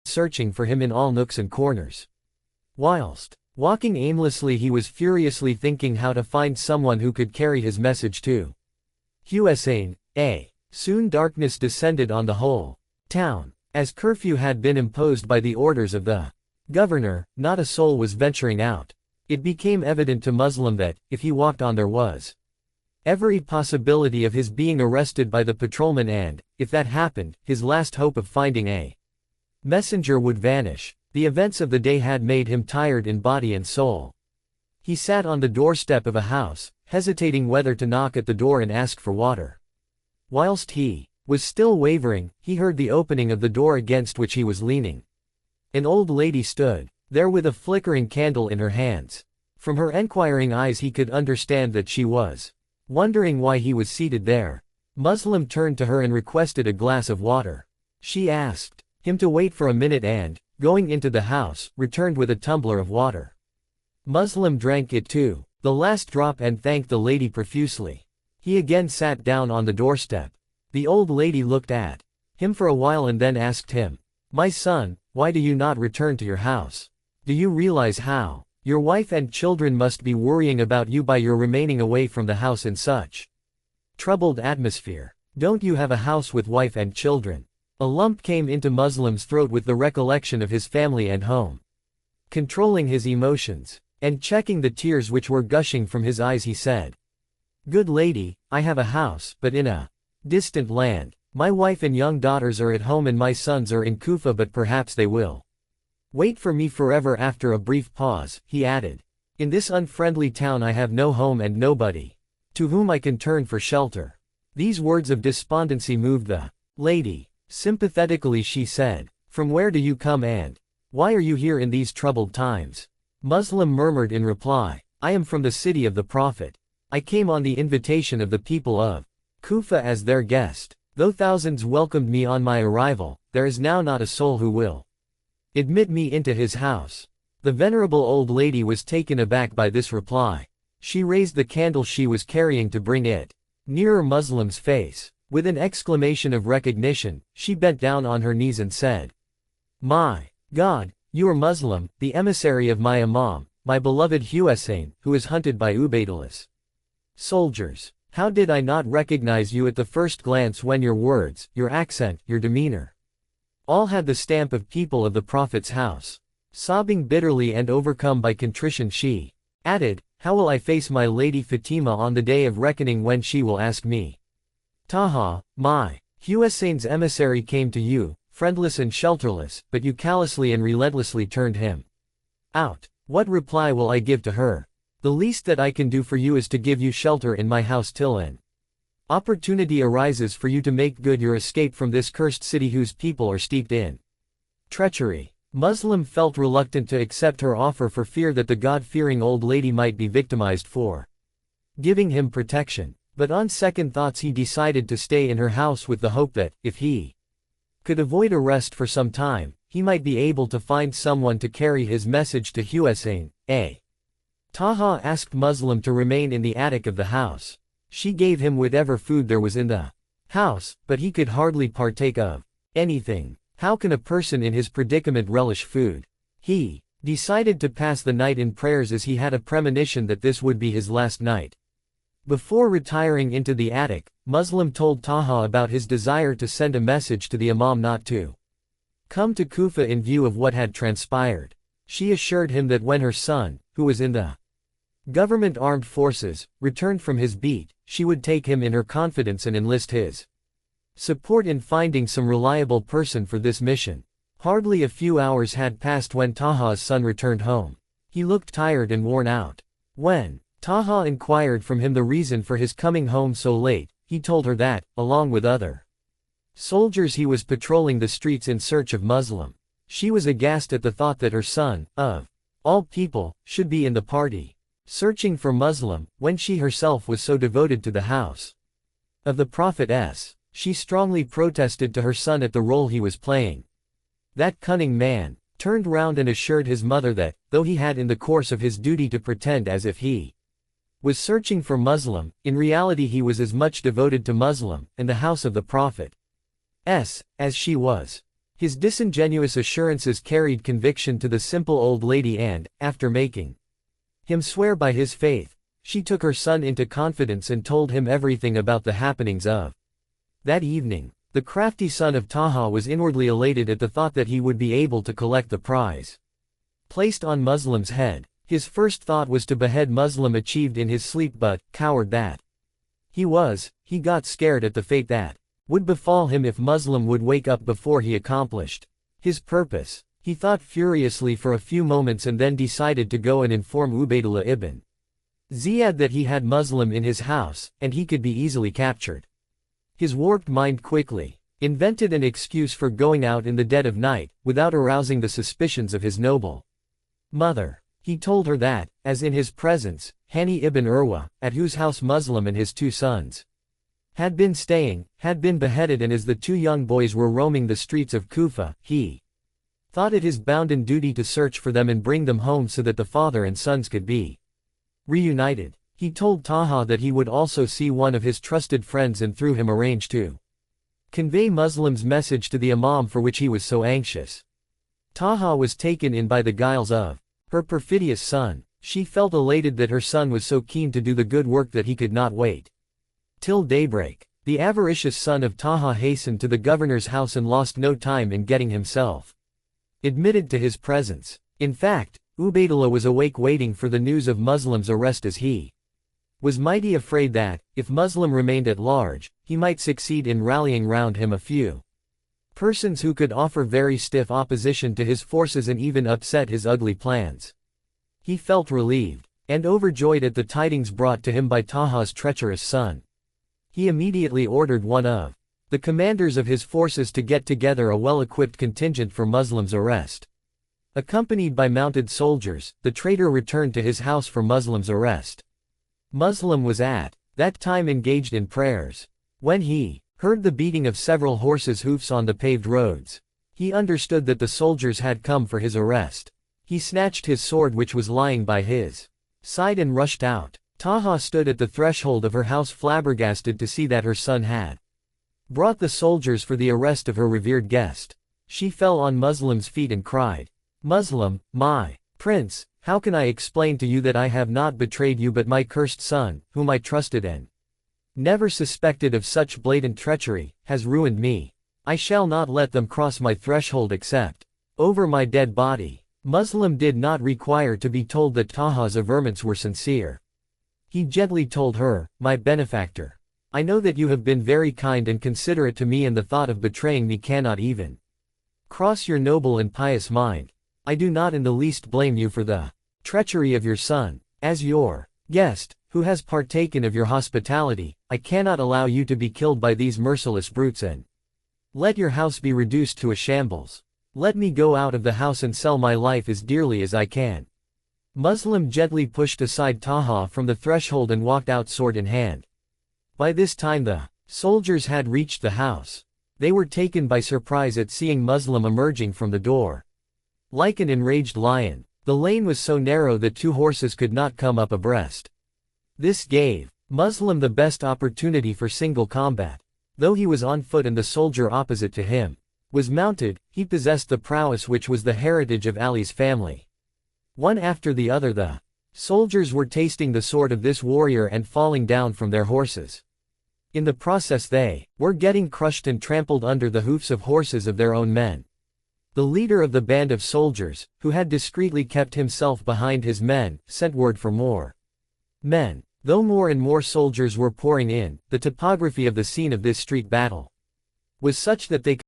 searching for him in all nooks and corners. Whilst walking aimlessly, he was furiously thinking how to find someone who could carry his message to Hussein. Soon darkness descended on the whole town. As curfew had been imposed by the orders of the governor, not a soul was venturing out. It became evident to Muslim that, if he walked on, there was every possibility of his being arrested by the patrolman, and, if that happened, his last hope of finding a messenger would vanish. The events of the day had made him tired in body and soul. He sat on the doorstep of a house, hesitating whether to knock at the door and ask for water. Whilst he was still wavering, he heard the opening of the door against which he was leaning. An old lady stood there with a flickering candle in her hands. From her enquiring eyes he could understand that she was wondering why he was seated there. Muslim turned to her and requested a glass of water. She asked him to wait for a minute and, going into the house, returned with a tumbler of water. Muslim drank it too, the last drop, and thanked the lady profusely. He again sat down on the doorstep. The old lady looked at him for a while and then asked him, "My son, why do you not return to your house? Do you realize how your wife and children must be worrying about you by your remaining away from the house in such troubled atmosphere? Don't you have a house with wife and children?" A lump came into Muslim's throat with the recollection of his family and home. Controlling his emotions and checking the tears which were gushing from his eyes, he said, "Good lady, I have a house, but in a distant land. My wife and young daughters are at home and my sons are in Kufa, but perhaps they will wait for me forever." After a brief pause, he added, "In this unfriendly town I have no home and nobody to whom I can turn for shelter." These words of despondency moved the lady. Sympathetically she said, "From where do you come and why are you here in these troubled times?" Muslim murmured in reply, "I am from the city of the Prophet. I came on the invitation of the people of Kufa as their guest. Though thousands welcomed me on my arrival, there is now not a soul who will admit me into his house." The venerable old lady was taken aback by this reply. She raised the candle she was carrying to bring it nearer Muslim's face. With an exclamation of recognition, she bent down on her knees and said, "My God, you are Muslim, the emissary of my Imam, my beloved Hussein, who is hunted by Ubaidullah's soldiers. How did I not recognize you at the first glance when your words, your accent, your demeanor all had the stamp of people of the Prophet's house." Sobbing bitterly and overcome by contrition, she added, "How will I face my lady Fatima on the day of reckoning when she will ask me, 'Taha, my Hussein's emissary came to you, friendless and shelterless, but you callously and relentlessly turned him out. What reply will I give to her? The least that I can do for you is to give you shelter in my house till an opportunity arises for you to make good your escape from this cursed city whose people are steeped in treachery." Muslim felt reluctant to accept her offer for fear that the God-fearing old lady might be victimized for giving him protection. But on second thoughts he decided to stay in her house with the hope that, if he could avoid arrest for some time, he might be able to find someone to carry his message to Hussein. Taha asked Muslim to remain in the attic of the house. She gave him whatever food there was in the house, but he could hardly partake of anything. How can a person in his predicament relish food? He decided to pass the night in prayers, as he had a premonition that this would be his last night. Before retiring into the attic, Muslim told Taha about his desire to send a message to the Imam not to come to Kufa in view of what had transpired. She assured him that when her son, who was in the government armed forces, returned from his beat, she would take him in her confidence and enlist his support in finding some reliable person for this mission. Hardly a few hours had passed when Taha's son returned home. He looked tired and worn out. When Taha inquired from him the reason for his coming home so late, he told her that, along with other soldiers, he was patrolling the streets in search of Muslim. She was aghast at the thought that her son, of all people, should be in the party searching for Muslim, when she herself was so devoted to the house of the Prophet. She strongly protested to her son at the role he was playing. That cunning man turned round and assured his mother that, though he had in the course of his duty to pretend as if he was searching for Muslim, in reality he was as much devoted to Muslim, and the house of the Prophet, as she was. His disingenuous assurances carried conviction to the simple old lady and, after making him swear by his faith, she took her son into confidence and told him everything about the happenings of that evening. The crafty son of Taha was inwardly elated at the thought that he would be able to collect the prize placed on Muslim's head. His first thought was to behead Muslim achieved in his sleep, but, coward that he got scared at the fate that would befall him if Muslim would wake up before he accomplished his purpose. He thought furiously for a few moments and then decided to go and inform Ubaydullah ibn Ziyad that he had Muslim in his house, and he could be easily captured. His warped mind quickly invented an excuse for going out in the dead of night, without arousing the suspicions of his noble mother. He told her that, as in his presence, Hani ibn Urwa, at whose house Muslim and his 2 sons had been staying, had been beheaded, and as the 2 young boys were roaming the streets of Kufa, he thought it his bounden duty to search for them and bring them home so that the father and sons could be reunited. He told Taha that he would also see one of his trusted friends and through him arrange to convey Muslim's message to the Imam for which he was so anxious. Taha was taken in by the guiles of her perfidious son. She felt elated that her son was so keen to do the good work that he could not wait till daybreak. The avaricious son of Taha hastened to the governor's house and lost no time in getting himself admitted to his presence. In fact, Ubaydullah was awake waiting for the news of Muslim's arrest, as he was mighty afraid that, if Muslim remained at large, he might succeed in rallying round him a few persons who could offer very stiff opposition to his forces and even upset his ugly plans. He felt relieved and overjoyed at the tidings brought to him by Taha's treacherous son. He immediately ordered one of the commanders of his forces to get together a well-equipped contingent for Muslim's arrest. Accompanied by mounted soldiers, the traitor returned to his house for Muslim's arrest. Muslim was at that time engaged in prayers. When he heard the beating of several horses' hoofs on the paved roads, he understood that the soldiers had come for his arrest. He snatched his sword which was lying by his side and rushed out. Taha stood at the threshold of her house flabbergasted to see that her son had brought the soldiers for the arrest of her revered guest. She fell on Muslim's feet and cried, "Muslim, my prince, how can I explain to you that I have not betrayed you but my cursed son, whom I trusted and never suspected of such blatant treachery, has ruined me. I shall not let them cross my threshold except over my dead body." Muslim did not require to be told that Taha's averments were sincere. He gently told her, "My benefactor, I know that you have been very kind and considerate to me, and the thought of betraying me cannot even cross your noble and pious mind. I do not in the least blame you for the treachery of your son. As your guest, who has partaken of your hospitality, I cannot allow you to be killed by these merciless brutes and let your house be reduced to a shambles. Let me go out of the house and sell my life as dearly as I can." Muslim gently pushed aside Taha from the threshold and walked out sword in hand. By this time the soldiers had reached the house. They were taken by surprise at seeing Muslim emerging from the door. Like an enraged lion, the lane was so narrow that 2 horses could not come up abreast. This gave Muslim the best opportunity for single combat. Though he was on foot and the soldier opposite to him was mounted, he possessed the prowess which was the heritage of Ali's family. One after the other the soldiers were tasting the sword of this warrior and falling down from their horses. In the process they were getting crushed and trampled under the hoofs of horses of their own men. The leader of the band of soldiers, who had discreetly kept himself behind his men, sent word for more men. Though more and more soldiers were pouring in, the topography of the scene of this street battle was such that they